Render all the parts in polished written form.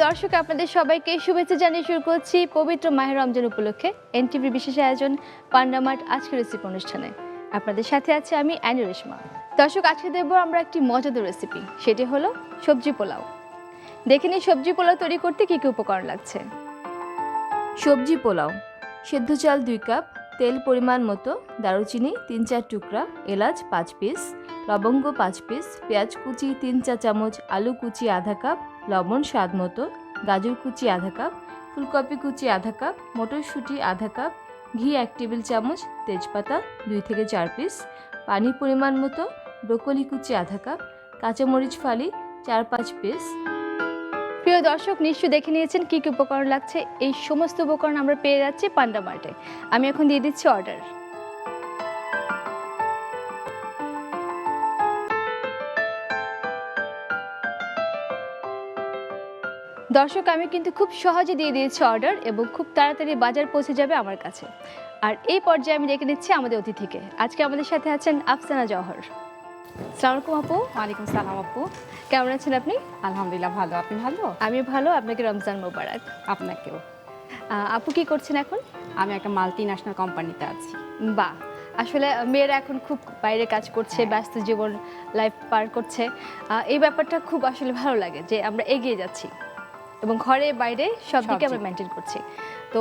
দর্শক আপনাদের সবাইকে শুভেচ্ছা জানিয়ে শুরু করছি পবিত্র মাহে রমজান উপলক্ষে এনটিভির বিশেষ আয়োজন পান্ডা মার্ট আজকের রেসিপি অনুষ্ঠানে। আপনাদের সাথে আছে আমি অ্যানি রেশমা। দর্শক আজকে দেবো আমরা একটি মজাদার রেসিপি, সেটি হলো সবজি পোলাও। দেখে নিই সবজি পোলাও তৈরি করতে কী কী উপকরণ লাগছে। সবজি পোলাও: সেদ্ধ চাল 2 কাপ, তেল পরিমাণ মতো, দারুচিনি 3-4 টুকরা, এলাচ 5 পিস, লবঙ্গ 5 পিস, পেঁয়াজ কুচি 3 চা চামচ, আলু কুচি আধা কাপ, লবণ স্বাদ মতো, গাজর কুচি আধা কাপ, ফুলকপি কুচি আধা কাপ, মটরশুঁটি আধা কাপ, ঘি 1 টেবিল চামচ, তেজপাতা 2 থেকে 4 পিস, পানি পরিমাণ মতো, ব্রোকলি কুচি আধা কাপ, কাঁচামরিচ ফালি 4-5 পিস। প্রিয় দর্শক, নিশ্চয়ই দেখে নিয়েছেন কী কী উপকরণ লাগছে। এই সমস্ত উপকরণ আমরা পেয়ে যাচ্ছি পান্ডা মার্টে। আমি এখন দিয়ে দিচ্ছি অর্ডার। দর্শক, আমি কিন্তু খুব সহজে দিয়ে দিয়েছি অর্ডার এবং খুব তাড়াতাড়ি বাজার পৌঁছে যাবে আমার কাছে। আর এই পর্যায়ে আমি ডেকে নিচ্ছি আমাদের অতিথিকে। আজকে আমাদের সাথে আছেন আফসানা জওহর। আসসালামু আলাইকুম আপু। ওয়ালাইকুম সালাম আপু। কেমন আছেন আপনি? আলহামদুলিল্লাহ ভালো। আপনি ভালো? আমি ভালো। আপনাকে রমজান মোবারক। আপনাকেও। আপু কি করছেন এখন? আমি একটা মাল্টি ন্যাশনাল কোম্পানিতে আছি। বাহ, আসলে মেয়েরা এখন খুব বাইরে কাজ করছে, ব্যস্ত জীবন লাইফ পার করছে। এই ব্যাপারটা খুব আসলে ভালো লাগে যে আমরা এগিয়ে যাচ্ছি এবং ঘরে বাইরে সব দিকে আমরা মেনটেন করছি। তো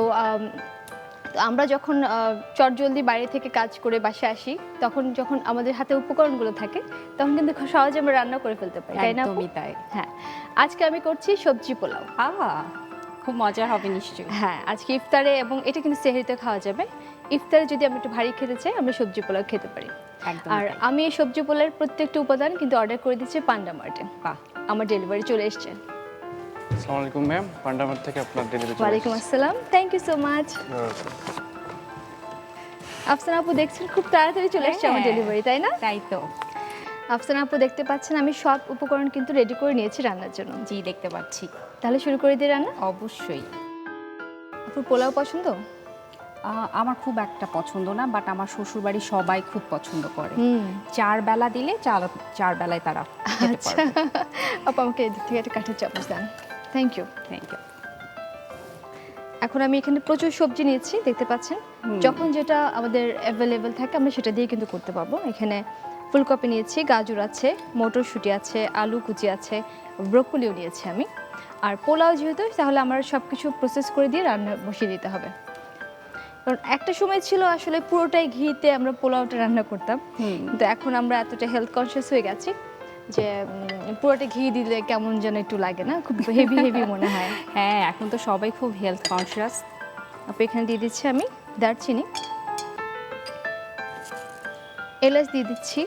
আমরা যখন চটজলদি বাইরে থেকে কাজ করে বাসায় আসি, তখন যখন আমাদের হাতে উপকরণগুলো থাকে তখন কিন্তু খুব সহজে আমরা রান্না করে ফেলতে পারি, তাই না? একদমই তাই। হ্যাঁ, আজকে আমি করছি সবজি পোলাও। খুব মজার হবে নিশ্চয়ই। হ্যাঁ, আজকে ইফতারে, এবং এটা কিন্তু সেহরিতে খাওয়া যাবে। ইফতারে যদি আমরা একটু ভারী খেতে চাই, আমরা সবজি পোলাও খেতে পারি। আর আমি এই সবজি পোলাওর প্রত্যেকটা উপাদান কিন্তু অর্ডার করে দিচ্ছি পান্ডা মার্টে। আমার ডেলিভারি চলে এসছে। আসসালামু আলাইকুম ম্যাম, পান্ডা মার্ট থেকে আপনার ডেলিভারি। ওয়ালাইকুম আসসালাম, thank you so much. Afsana আপু দেখছেন খুব তাড়াতাড়ি চলে এসছে আমার ডেলিভারি, তাই না? তাই তো। আফসানা আপু দেখতে পাচ্ছেন আমি সব উপকরণ কিন্তু রেডি করে নিয়েছি রান্নার জন্য। জি, দেখতে পাচ্ছি। তাহলে শুরু করে দিই রান্না? অবশ্যই। আপুর পোলাও পছন্দ? আমার খুব একটা পছন্দ না, বাট আমার শ্বশুরবাড়ি সবাই খুব পছন্দ করে। 4 বেলা দিলে 4 বেলায় তারা খেতে পারবে। আপু আমাকে এদিক থেকে একটা কাঠের চামচ দেন। Thank you. Thank you. এখন আমি এখানে প্রচুর সবজি নিয়েছি, দেখতে পাচ্ছেন। যখন যেটা আমাদের অ্যাভেলেবেল থাকে আমরা সেটা দিয়ে কিন্তু করতে পারবো। এখানে ফুলকপি নিয়েছি, গাজর আছে, মটরশুঁটি আছে, আলু কুচি আছে, ব্রোকলিও নিয়েছি আমি। আর পোলাও যেহেতু, তাহলে আমার সব কিছু প্রসেস করে দিয়ে রান্না বসিয়ে দিতে হবে। কারণ একটা সময় ছিল আসলে পুরোটাই ঘিতে আমরা পোলাওটা রান্না করতাম, কিন্তু এখন আমরা এতটা হেলথ কনসিয়াস হয়ে গেছি যে পুরোটা ঘি দিলে কেমন যেন একটু লাগে না, খুব হেভি হেভি মনে হয়। হ্যাঁ, এখন তো সবাই খুব হেলথ কনসিয়াস। আপু এখানে দিয়ে দিচ্ছি আমি দারচিনি, এলাচ দিয়ে দিচ্ছি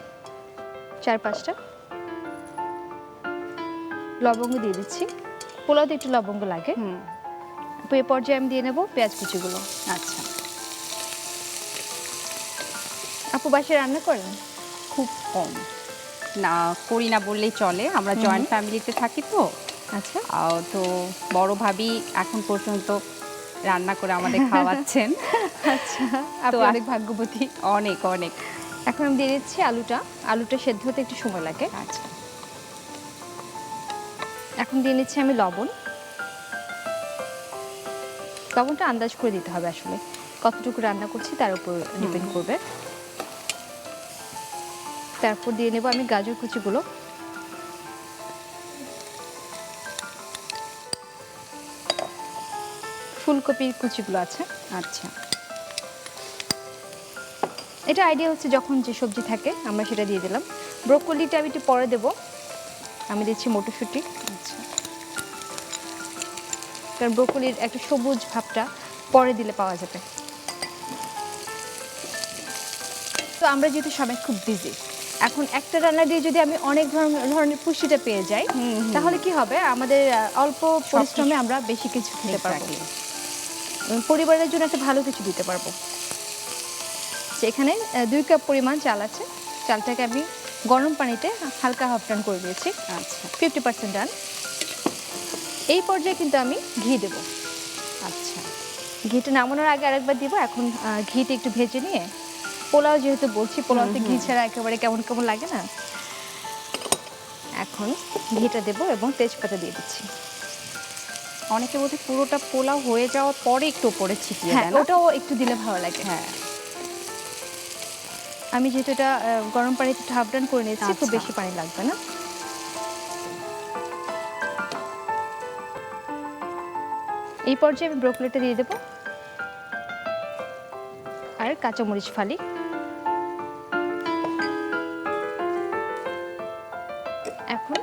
4-5টা, লবঙ্গ দিয়ে দিচ্ছি। পোলাওতে একটু লবঙ্গ লাগে। আপু এই পর্যায়ে আমি দিয়ে নেব পেঁয়াজ কুচিগুলো। আচ্ছা। আপু বাসায় রান্না করেন? খুব কম, না করি না বললেই চলে। আমরা জয়েন্ট ফ্যামিলিতে থাকি তো। আচ্ছা। তো বড় ভাবি এখন পর্যন্ত রান্না করে আমাদের খাওয়াচ্ছেন। আচ্ছা, আপনি অনেক ভাগ্যবতী। অনেক অনেক। এখন আমি দিয়ে দিচ্ছি আলুটা সেদ্ধ হতে একটু সময় লাগে। আচ্ছা। এখন দিয়ে নিচ্ছি আমি লবণটা আন্দাজ করে দিতে হবে, আসলে কতটুকু রান্না করছি তার উপর ডিপেন্ড করবে। তারপর দিয়ে নেব আমি গাজর কুচিগুলো, ফুলকপির কুচিগুলো আছে। আচ্ছা। এটা আইডিয়া হচ্ছে যখন যে সবজি থাকে আমরা সেটা দিয়ে দিলাম। ব্রোকলিটা আমি একটু পরে দেব। আমি দিচ্ছি মটরশুঁটি। আচ্ছা। কারণ ব্রোকলির একটা সবুজ ভাবটা পরে দিলে পাওয়া যাবে। তো আমরা যেহেতু সবাই খুব বিজি, এখন একটা রান্না দিয়ে যদি আমি অনেক ধরনের পুষ্টিটা পেয়ে যাই, তাহলে কি হবে, আমাদের অল্প পরিশ্রমে আমরা বেশি কিছু খেতে পারবো, পরিবারের জন্য একটা ভালো কিছু দিতে পারবো। এখানে 2 কাপ পরিমাণ চাল আছে। চালটাকে আমি গরম পানিতে হালকা হাফ টান করে দিয়েছি। আচ্ছা। 50% ডান। এই পর্যায়ে কিন্তু আমি ঘি দেব। আচ্ছা। ঘিটা নামানোর আগে আরেকবার দিব। এখন ঘিটা একটু ভেজে নিয়ে, পোলাও যেহেতু বলছি, পোলাওতে ঘি ছাড়া একেবারে কেমন কেমন লাগে না। এখন ঘিটা দেব এবং তেজপাতা দিয়ে দিচ্ছি। অনেকে বোধহয় পুরোটা পোলাও হয়ে যাওয়ার পরে একটু উপরে ছিটিয়ে হ্যাঁ, দেয় না? ওটাও একটু দিলে ভালো লাগে। হ্যাঁ। আমি যেহেতু এটা গরম পানিতে একটু হাফ ডান করে নিয়েছি, খুব আচ্ছা। বেশি পানি লাগবে না। এই পর্যায়ে আমি ব্রোকলিটা দিয়ে দেবো আর কাঁচামরিচ ফালি। এখন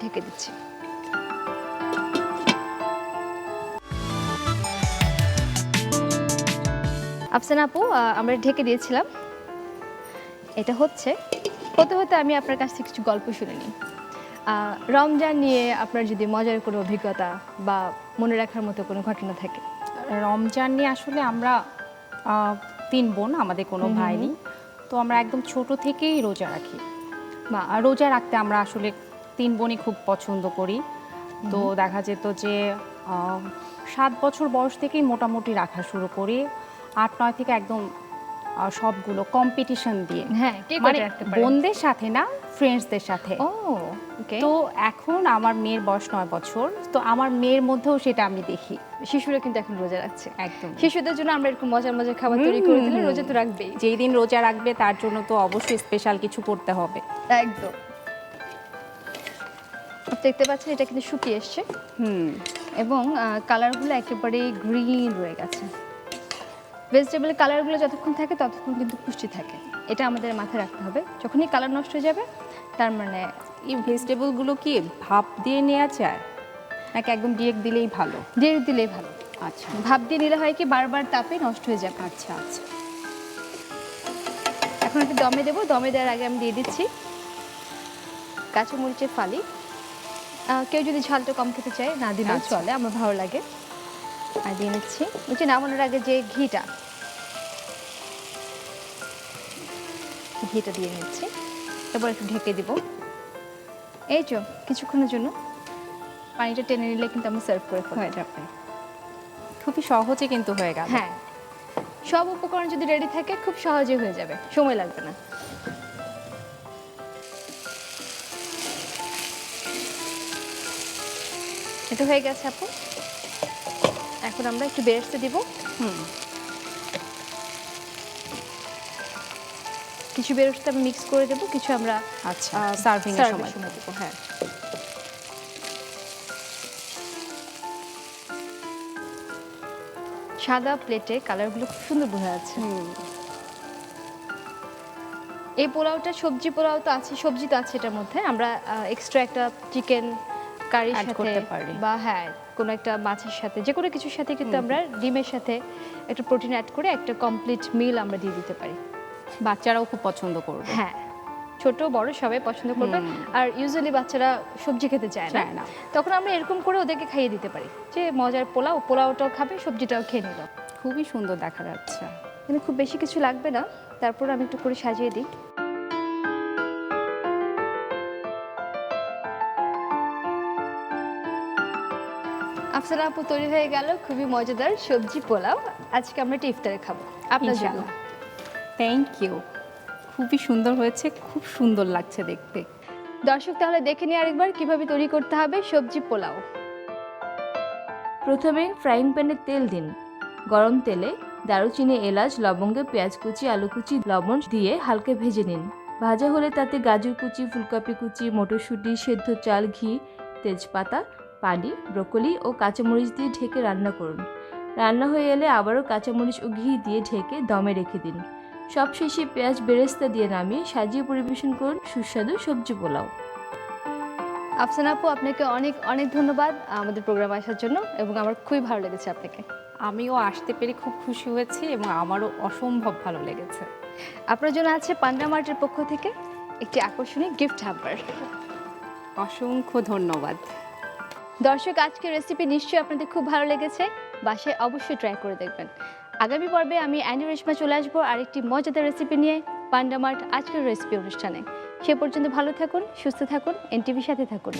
ঢেকে দিচ্ছি। আফসানা আপু, আমরা ঢেকে দিয়েছিলাম। এটা হতে হতে আমি আপনার কাছ থেকে কিছু গল্প শুনে নিই। রমজান নিয়ে আপনার যদি মজার কোনো অভিজ্ঞতা বা মনে রাখার মতো কোনো ঘটনা থাকে। রমজান নিয়ে আসলে আমরা 3 বোন, আমাদের কোনো ভাই নেই। তো আমরা একদম ছোট থেকেই রোজা রাখি। বা রোজা রাখতে আমরা আসলে 3 বোনই খুব পছন্দ করি। তো দেখা যেত যে 7 বছর বয়স থেকেই মোটামুটি রাখা শুরু করি। 8-9 থেকে একদম সবগুলো কম্পিটিশন দিয়ে। হ্যাঁ, কে মানে করে রাখতে পারে? বোনদের সাথে না, ফ্রেন্ডসদের সাথে। ও ওকে। তো এখন আমার মেয়ের বয়স 9 বছর। তো আমার মেয়ের মধ্যেও সেটা আমি দেখি। শিশুরা কিন্তু এখন রোজা রাখছে। একদম। শিশুদের জন্য আমরা এরকম মজার মজার খাবার তৈরি করে দিলে রোজা তো রাখবেই। যেই দিন রোজা রাখবে তার জন্য তো অবশ্যই স্পেশাল কিছু করতে হবে। একদম। আপনি দেখতে পাচ্ছেন এটা কিন্তু শুকিয়ে এসছে এবং কালারগুলো একেবারে গ্রিন রয়ে গেছে। ভেজিটেবলের কালারগুলো যতক্ষণ থাকে ততক্ষণ কিন্তু পুষ্টি থাকে, এটা আমাদের মাথায় রাখতে হবে। যখনই কালার নষ্ট হয়ে যাবে তার মানে এই ভেজিটেবলগুলো কি ভাপ দিয়ে নেওয়া যায় নাকি একদম ডিরেক্ট দিলেই ভালো? দিয়ে দিলেই ভালো। আচ্ছা ভাপ দিয়ে নিলে হয় কি বারবার তাপে নষ্ট হয়ে যাবে। আচ্ছা আচ্ছা। এখন একটু দমে দেবো। দমে দেওয়ার আগে আমি দিয়ে দিচ্ছি কাঁচামরিচের ফালি। কেউ যদি ঝালটা কম খেতে চায় না দিলেও চলে, আমার ভালো লাগে। আর দিয়ে নিচ্ছি ওই যে নামানোর আগে যে ঘিটা দিয়ে নিচ্ছি। এবার একটু ঢেকে দিব। এই তো কিছুক্ষণের জন্য পানিটা টেনে নিলে কিন্তু আমরা সার্ভ করে হয়ে যাবে। খুবই সহজে কিন্তু হয়ে গেল। হ্যাঁ, সব উপকরণ যদি রেডি থাকে খুব সহজে হয়ে যাবে, সময় লাগবে না। এটা হয়ে গেছে আপু। এখন আমরা একটু বেরেস্তা দিব। কিছু বেরেস্তা আমি মিক্স করে দেবো, কিছু আমরা আচ্ছা সার্ভিং এর সময় দেবো। হ্যাঁ, সাদা প্লেটে কালারগুলো খুব সুন্দর বোঝা যাচ্ছে। এই পোলাওটা সবজি পোলাও তো আছে, সবজি তো আছে এটার মধ্যে। আমরা এক্সট্রা একটা চিকেন কারির সাথে করতে পারি বা হ্যাঁ কোনো একটা মাছের সাথে, যে কোনো কিছুর সাথে কিন্তু আমরা ডিমের সাথে একটা প্রোটিন অ্যাড করে একটা কমপ্লিট মিল আমরা দিয়ে দিতে পারি। বাচ্চারাও খুব পছন্দ করবে। হ্যাঁ, ছোট বড় সবাই পছন্দ করবে। আর ইউজুয়ালি বাচ্চারা সবজি খেতে চায় না, তখন আমরা এরকম করে ওদেরকে খাইয়ে দিতে পারি যে মজার পোলাওটাও খাবে, সবজিটাও খেয়ে নিল। খুবই সুন্দর দেখা যাচ্ছে। কিন্তু খুব বেশি কিছু লাগবে না, তারপর আমি একটু করে সাজিয়ে দিই। আফসানা আপু, তৈরি হয়ে গেল খুবই মজাদার সবজি পোলাও। আজকে আমরা একটা ইফতারে খাবো আপনার জন্য। Thank you. খুবই সুন্দর হয়েছে, খুব সুন্দর লাগছে দেখতে। দর্শক তাহলে দেখে নিই আরেকবার কিভাবে তৈরি করতে হবে সবজি পোলাও। প্রথমে ফ্রাইং প্যানে তেল দিন। গরম তেলে দারুচিনি, এলাচ, লবঙ্গ, পেঁয়াজ কুচি, আলু কুচি, লবণ দিয়ে হালকা ভেজে নিন। ভাজা হলে তাতে গাজর কুচি, ফুলকপি কুচি, মটরশুঁটি, সেদ্ধ চাল, ঘি, তেজপাতা, পানি, ব্রোকলি ও কাঁচামরিচ দিয়ে ঢেকে রান্না করুন। রান্না হয়ে এলে আবারও কাঁচামরিচ ও ঘি দিয়ে ঢেকে দমে রেখে দিন। সবশেষে পেঁয়াজ বেরেস্তা দিয়ে নামিয়ে সাজিয়ে পরিবেশন করুন সুস্বাদু সবজি পোলাও। আফসানা আপু, আপনাকে অনেক অনেক ধন্যবাদ আমাদের প্রোগ্রামে আসার জন্য, এবং আমার খুবই ভালো লেগেছে আপনাকে। আমিও আসতে পেরে খুব খুশি হয়েছি এবং আমারও অসম্ভব ভালো লেগেছে। আপনার জন্য আছে পান্ডা মার্টের পক্ষ থেকে একটি আকর্ষণীয় গিফট হ্যাম্পার। অসংখ্য ধন্যবাদ। দর্শক, আজকের রেসিপি নিশ্চয়ই আপনাদের খুব ভালো লেগেছে, বাসায় অবশ্যই ট্রাই করে দেখবেন। আগামী পর্বে আমি রেশমা চলে আসবো আরেকটি মজাদার রেসিপি নিয়ে পান্ডা মার্ট আজকের রেসিপি অনুষ্ঠানে। সে পর্যন্ত ভালো থাকুন, সুস্থ থাকুন, এনটিভির সাথে থাকুন।